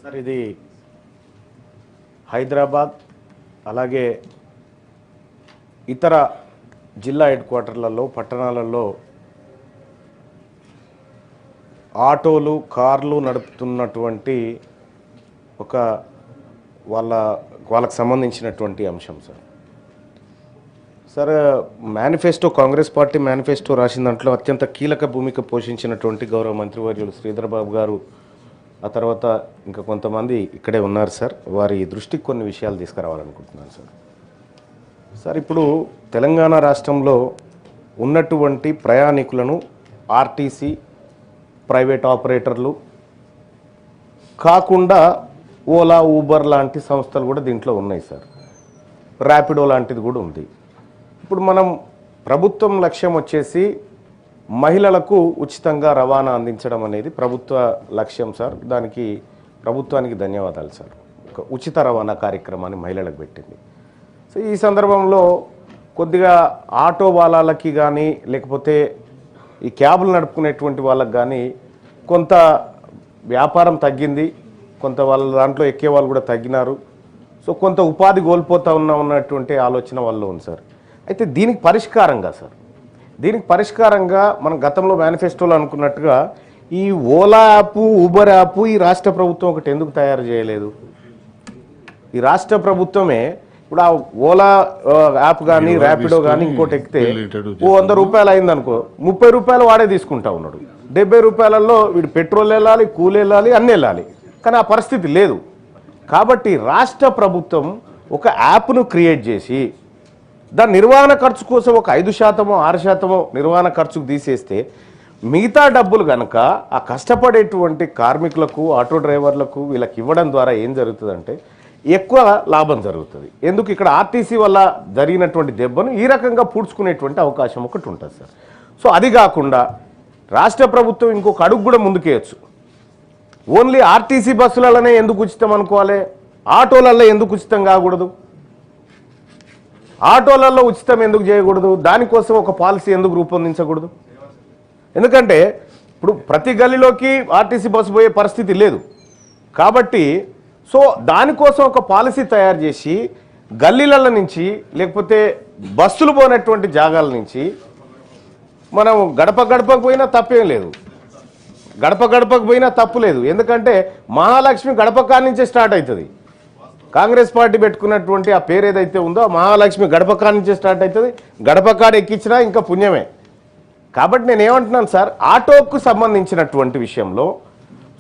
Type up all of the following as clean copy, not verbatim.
Sir ఇది హైదరాబాద్ అలాగే ఇతర జిల్లా హెడ్ క్వార్టర్లలో పట్టణాలలో ఆటోలు కార్లు నడుపుతున్నటువంటి ఒక వాళ్ళకు సంబంధించినటువంటి అంశం sir manifesto Congress party manifesto రాసిన దాంట్లో అత్యంత కీలక భూమిక పోషించినటువంటి గౌరవ మంత్రివర్యులు శ్రీధర్ బాబు గారు ఆ తర్వాత ఇంకా కొంతమంది ఇక్కడే ఉన్నారు సార్ వారి దృష్టికి కొన్ని విషయాలు తీసుకురావాలనుకుంటున్నాను సార్ ఇప్పుడు తెలంగాణ రాష్ట్రంలో ఉన్నటువంటి ప్రయాణికులను ఆర్టీసీ ప్రైవేట్ ఆపరేటర్లు కాకుండా ఓలా ఊబర్ లాంటి సంస్థలు కూడా దీంట్లో ఉన్నాయి సార్ ర్యాపిడో లాంటిది కూడా ఉంది ఇప్పుడు మనం ప్రభుత్వం లక్ష్యం వచ్చేసి మహిళలకు ఉచితంగా రవాణా అందించడం అనేది ప్రభుత్వ లక్ష్యం సార్ దానికి ప్రభుత్వానికి ధన్యవాదాలు సార్ ఒక ఉచిత రవాణా కార్యక్రమాన్ని మహిళలకు పెట్టింది సో ఈ సందర్భంలో కొద్దిగా ఆటో వాళ్ళకి కానీ లేకపోతే ఈ క్యాబులు నడుపుకునేటువంటి వాళ్ళకి కానీ కొంత వ్యాపారం తగ్గింది కొంత వాళ్ళ దాంట్లో ఎక్కే వాళ్ళు కూడా తగ్గినారు సో కొంత ఉపాధి కోల్పోతూ ఉన్నటువంటి ఆలోచన వాళ్ళు ఉంది సార్ అయితే దీనికి పరిష్కారంగా మనం గతంలో మేనిఫెస్టోలో అనుకున్నట్టుగా ఈ ఓలా యాప్ ఊబర్ యాప్ ఈ రాష్ట్ర ప్రభుత్వం ఒకటి ఎందుకు తయారు చేయలేదు ఈ రాష్ట్ర ప్రభుత్వమే ఇప్పుడు ఆ ఓలా యాప్ కానీ ర్యాపిడో కానీ ఇంకోటి ఎక్కితే 100 రూపాయలు అయిందనుకో 30 రూపాయలు వాడే తీసుకుంటా ఉన్నాడు 70 రూపాయలలో వీడు పెట్రోల్ వెళ్ళాలి కూలి వెళ్ళాలి అన్నీ వెళ్ళాలి కానీ ఆ పరిస్థితి లేదు కాబట్టి రాష్ట్ర ప్రభుత్వం ఒక యాప్ను క్రియేట్ చేసి దాని నిర్వహణ ఖర్చు కోసం ఒక 5% 6% నిర్వహణ ఖర్చుకు తీసేస్తే మిగతా డబ్బులు కనుక ఆ కష్టపడేటువంటి కార్మికులకు ఆటో డ్రైవర్లకు వీళ్ళకి ఇవ్వడం ద్వారా ఏం జరుగుతుందంటే ఎక్కువ లాభం జరుగుతుంది ఎందుకు ఇక్కడ ఆర్టీసీ వల్ల జరిగినటువంటి దెబ్బను ఈ రకంగా పూడ్చుకునేటువంటి అవకాశం ఒకటి ఉంటుంది సార్ సో అది కాకుండా రాష్ట్ర ప్రభుత్వం ఇంకొక అడుగు కూడా ముందుకేయచ్చు ఓన్లీ ఆర్టీసీ బస్సులలోనే ఎందుకు ఉచితం అనుకోవాలి ఆటోలలో ఎందుకు ఉచితం కాకూడదు ఆటోలలో ఉచితం ఎందుకు చేయకూడదు దానికోసం ఒక పాలసీ ఎందుకు రూపొందించకూడదు ఎందుకంటే ఇప్పుడు ప్రతి గల్లీలోకి ఆర్టీసీ బస్సు పోయే పరిస్థితి లేదు కాబట్టి సో దానికోసం ఒక పాలసీ తయారు చేసి గల్లీల నుంచి లేకపోతే బస్సులు పోయినటువంటి జాగాల నుంచి మనం గడపకు పోయినా తప్పేం లేదు గడపకు పోయినా తప్పు లేదు ఎందుకంటే మహాలక్ష్మి గడప నుంచే స్టార్ట్ అవుతుంది కాంగ్రెస్ పార్టీ పెట్టుకున్నటువంటి ఆ పేరు ఏదైతే ఉందో మహాలక్ష్మి గడప నుంచే స్టార్ట్ అవుతుంది గడప ఎక్కించినా ఇంకా పుణ్యమే కాబట్టి నేను ఏమంటున్నాను సార్ ఆటోకు సంబంధించినటువంటి విషయంలో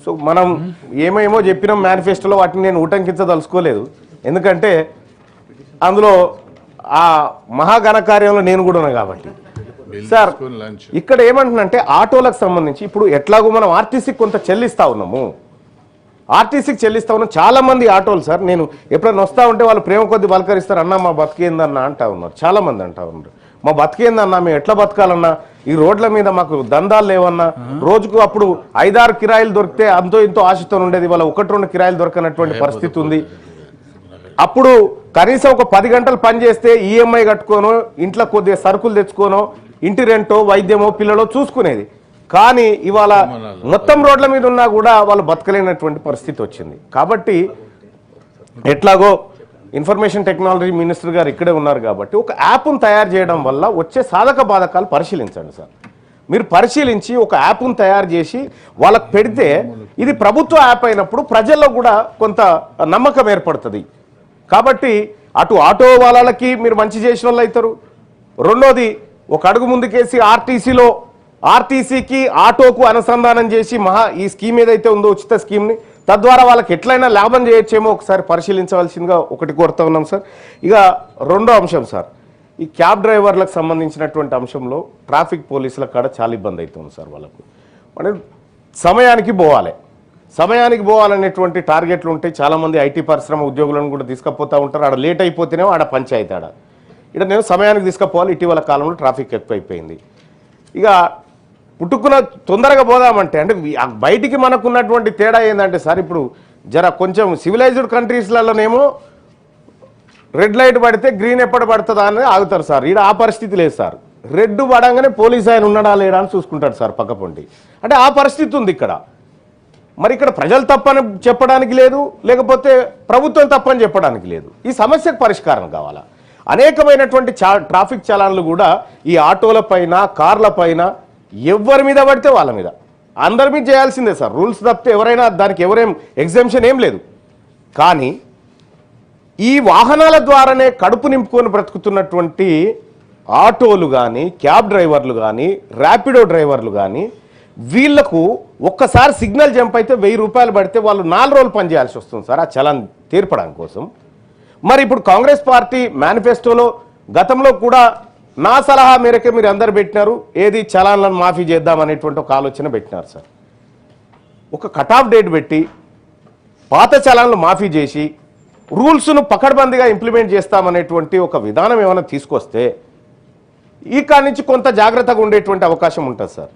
సో మనం ఏమేమో చెప్పినాం మేనిఫెస్టోలో వాటిని నేను ఉటంకించదలుచుకోలేదు ఎందుకంటే అందులో ఆ మహాఘనకార్యంలో నేను కూడా ఉన్నా కాబట్టి సార్ ఇక్కడ ఏమంటున్నంటే ఆటోలకు సంబంధించి ఇప్పుడు ఎట్లాగో మనం ఆర్టీసీకి కొంత చెల్లిస్తా ఉన్నాము చాలా మంది ఆటోలు సార్ నేను ఎప్పుడైనా వస్తా ఉంటే వాళ్ళు ప్రేమ కొద్ది పలకరిస్తారు అన్న మా బతికేందన్నా అంటా ఉన్నారు చాలా మంది అంటా ఉన్నారు మా బతికేందన్నా మేము ఎట్లా బతకాలన్నా ఈ రోడ్ల మీద మాకు దందాలు లేవన్నా రోజుకు అప్పుడు 5-6 కిరాయిలు దొరికితే అంతో ఇంతో ఆశతో ఉండేది వాళ్ళ 1-2 కిరాయిలు దొరకనటువంటి పరిస్థితి ఉంది అప్పుడు కనీసం ఒక 10 గంటలు పని చేస్తే ఈఎంఐ కట్టుకోనో ఇంట్లో కొద్దిగా సరుకులు తెచ్చుకోనో ఇంటి రెంటో వైద్యమో పిల్లలో చూసుకునేది కానీ ఇవాళ మొత్తం రోడ్ల మీద ఉన్నా కూడా వాళ్ళు బతకలేనటువంటి పరిస్థితి వచ్చింది కాబట్టి ఎట్లాగో ఇన్ఫర్మేషన్ టెక్నాలజీ మినిస్టర్ గారు ఇక్కడే ఉన్నారు కాబట్టి ఒక యాప్ను తయారు చేయడం వల్ల వచ్చే సాధక బాధకాలు పరిశీలించండి సార్ మీరు పరిశీలించి ఒక యాప్ను తయారు చేసి వాళ్ళకు పెడితే ఇది ప్రభుత్వ యాప్ అయినప్పుడు ప్రజల్లో కూడా కొంత నమ్మకం ఏర్పడుతుంది కాబట్టి అటు ఆటో వాళ్ళకి మీరు మంచి చేసిన వాళ్ళు అవుతారు రెండోది ఒక అడుగు ముందుకేసి ఆర్టీసీకి ఆటోకు అనుసంధానం చేసి ఈ స్కీమ్ ఏదైతే ఉందో ఉచిత స్కీమ్ని తద్వారా వాళ్ళకి ఎట్లయినా లాభం చేయొచ్చేమో ఒకసారి పరిశీలించవలసిందిగా ఒకటి కోరుతా ఉన్నాం సార్ ఇక రెండో అంశం సార్ ఈ క్యాబ్ డ్రైవర్లకు సంబంధించినటువంటి అంశంలో ట్రాఫిక్ పోలీసుల కాడ చాలా ఇబ్బంది అవుతుంది సార్ వాళ్ళకు అంటే సమయానికి పోవాలనేటువంటి టార్గెట్లు ఉంటాయి చాలామంది ఐటీ పరిశ్రమ ఉద్యోగులను కూడా తీసుకుపోతూ ఉంటారు ఆడ లేట్ అయిపోతేనే ఆడ పంచాయతీ ఇక్కడ నేను సమయానికి తీసుకుపోవాలి ఇటీవల కాలంలో ట్రాఫిక్ ఎక్కువైపోయింది ఇక పుట్టుకున్న తొందరగా పోదామంటే అంటే బయటికి మనకున్నటువంటి తేడా ఏంటంటే సార్ ఇప్పుడు కొంచెం సివిలైజ్డ్ కంట్రీస్లలోనేమో రెడ్ లైట్ పడితే గ్రీన్ ఎప్పుడు పడుతుందా అని ఆగుతారు సార్ ఈడ ఆ పరిస్థితి లేదు సార్ రెడ్ పడంగానే పోలీస్ ఆయన ఉన్నాడా లేడా అని చూసుకుంటాడు సార్ పక్కపొంటి అంటే ఆ పరిస్థితి ఉంది ఇక్కడ మరి ఇక్కడ ప్రజలు తప్పని చెప్పడానికి లేదు, లేకపోతే ప్రభుత్వం తప్పని చెప్పడానికి లేదు. ఈ సమస్యకు పరిష్కారం కావాలా. అనేకమైనటువంటి ట్రాఫిక్ చలాన్లు కూడా ఈ ఆటోల పైన, కార్ల పైన ఎవరి మీద పడితే వాళ్ళ మీద, అందరి మీద చేయాల్సిందే సార్. రూల్స్ తప్పితే ఎవరైనా దానికి ఎవరేం ఎగ్జామ్షన్ ఏం లేదు. కానీ ఈ వాహనాల ద్వారానే కడుపు నింపుకొని బ్రతుకుతున్నటువంటి ఆటోలు కానీ, క్యాబ్ డ్రైవర్లు కానీ, ర్యాపిడో డ్రైవర్లు కానీ, వీళ్లకు ఒక్కసారి సిగ్నల్ జంప్ అయితే 1000 రూపాయలు పడితే వాళ్ళు 4 రోజులు పనిచేయాల్సి వస్తుంది సార్ ఆ చలాన్ తీర్పడానికి కోసం. మరి ఇప్పుడు కాంగ్రెస్ పార్టీ మేనిఫెస్టోలో గతంలో కూడా నా సలహా మేరకే మీరు అందరు పెట్టినారు, ఏది చలాన్లను మాఫీ చేద్దామనేటువంటి ఒక ఆలోచన పెట్టినారు సార్. ఒక కట్ ఆఫ్ డేట్ పెట్టి పాత చలాన్లు మాఫీ చేసి రూల్స్ను పకడ్బందీగా ఇంప్లిమెంట్ చేస్తామనేటువంటి ఒక విధానం ఏమైనా తీసుకొస్తే ఇక నుంచి కొంత జాగ్రత్తగా ఉండేటువంటి అవకాశం ఉంటుంది సార్.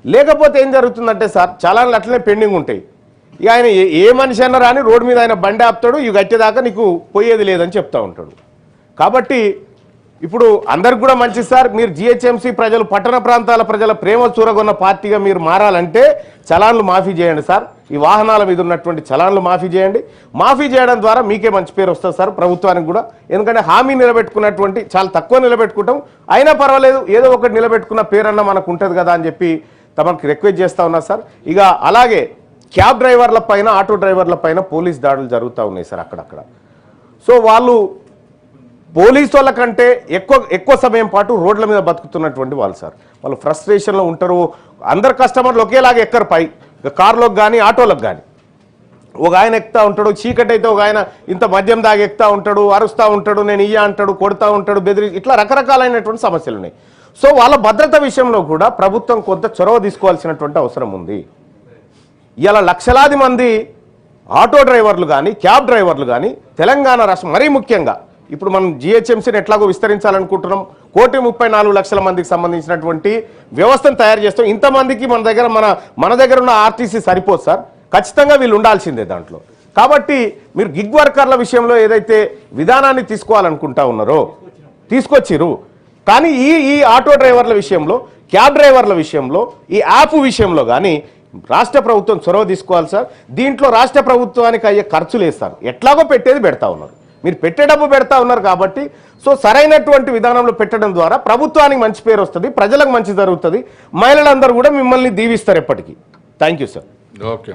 లేకపోతే ఏం జరుగుతుందంటే సార్, చలాన్లు అట్లనే పెండింగ్ ఉంటాయి. ఇక ఆయన ఏ మనిషి అన్నా రాని రోడ్డు మీద ఆయన బండి ఆపుతాడు, ఇవి కట్టేదాకా నీకు పోయేది లేదని చెప్తా ఉంటాడు. కాబట్టి ఇప్పుడు అందరికి కూడా మంచి సార్, మీరు జిహెచ్ఎంసీ ప్రజలు, పట్టణ ప్రాంతాల ప్రజల ప్రేమ చూరగొన్న పార్టీగా మీరు మారాలంటే చలాన్లు మాఫీ చేయండి సార్. ఈ వాహనాల మీద ఉన్నటువంటి చలాన్లు మాఫీ చేయండి. మాఫీ చేయడం ద్వారా మీకే మంచి పేరు వస్తుంది సార్, ప్రభుత్వానికి కూడా. ఎందుకంటే హామీ నిలబెట్టుకున్నటువంటి చాలా తక్కువ నిలబెట్టుకుంటాం, అయినా పర్వాలేదు ఏదో ఒకటి నిలబెట్టుకున్న పేరన్నా మనకు ఉంటుంది కదా అని చెప్పి తమకు రిక్వెస్ట్ చేస్తూ ఉన్నా సార్. ఇక అలాగే క్యాబ్ డ్రైవర్ల పైన, ఆటో డ్రైవర్ల పైన పోలీస్ దాడులు జరుగుతూ ఉన్నాయి సార్ అక్కడక్కడ. సో వాళ్ళు పోలీసు వాళ్ళ కంటే ఎక్కువ సమయం పాటు రోడ్ల మీద బతుకుతున్నటువంటి వాళ్ళు సార్. వాళ్ళు ఫ్రస్ట్రేషన్లో ఉంటారు. అందరు కస్టమర్లు ఒకేలాగా ఎక్కరు పై, కార్లోకి కానీ ఆటోలకు కానీ. ఒక ఆయన ఎక్కుతా ఉంటాడు, చీకటి అయితే ఒక ఆయన ఇంత మద్యం దాగి ఎక్కుతా ఉంటాడు, అరుస్తూ ఉంటాడు, నేను ఇయ్య అంటాడు, కొడుతూ ఉంటాడు, బెదిరి, ఇట్లా రకరకాలైనటువంటి సమస్యలు ఉన్నాయి. సో వాళ్ళ భద్రత విషయంలో కూడా ప్రభుత్వం కొంత చొరవ తీసుకోవాల్సినటువంటి అవసరం ఉంది. ఇలా లక్షలాది మంది ఆటో డ్రైవర్లు కానీ, క్యాబ్ డ్రైవర్లు కానీ తెలంగాణ రాష్ట్రం, మరీ ముఖ్యంగా ఇప్పుడు మనం జిహెచ్ఎంసీని ఎట్లాగో విస్తరించాలనుకుంటున్నాం, 1,34,00,000 మందికి సంబంధించినటువంటి వ్యవస్థను తయారు చేస్తాం. ఇంతమందికి మన దగ్గర ఉన్న ఆర్టీసీ సరిపోదు సార్, ఖచ్చితంగా వీళ్ళు ఉండాల్సిందే దాంట్లో. కాబట్టి మీరు గిగ్ వర్కర్ల విషయంలో ఏదైతే విధానాన్ని తీసుకోవాలనుకుంటా ఉన్నారో తీసుకొచ్చిరు. కానీ ఈ ఆటో డ్రైవర్ల విషయంలో, క్యాబ్ డ్రైవర్ల విషయంలో, ఈ యాప్ విషయంలో కానీ రాష్ట్ర ప్రభుత్వం చొరవ తీసుకోవాలి సార్. దీంట్లో రాష్ట్ర ప్రభుత్వానికి అయ్యే ఖర్చులు వేస్తారు, ఎట్లాగో పెట్టేది పెడతా ఉన్నారు. మీరు పెట్టే డబ్బు పెడతా ఉన్నారు కాబట్టి సో సరైనటువంటి విధానంలో పెట్టడం ద్వారా ప్రభుత్వానికి మంచి పేరు వస్తుంది, ప్రజలకు మంచి జరుగుతుంది, మహిళలందరూ కూడా మిమ్మల్ని దీవిస్తారు ఎప్పటికీ. Thank you sir. ఓకే.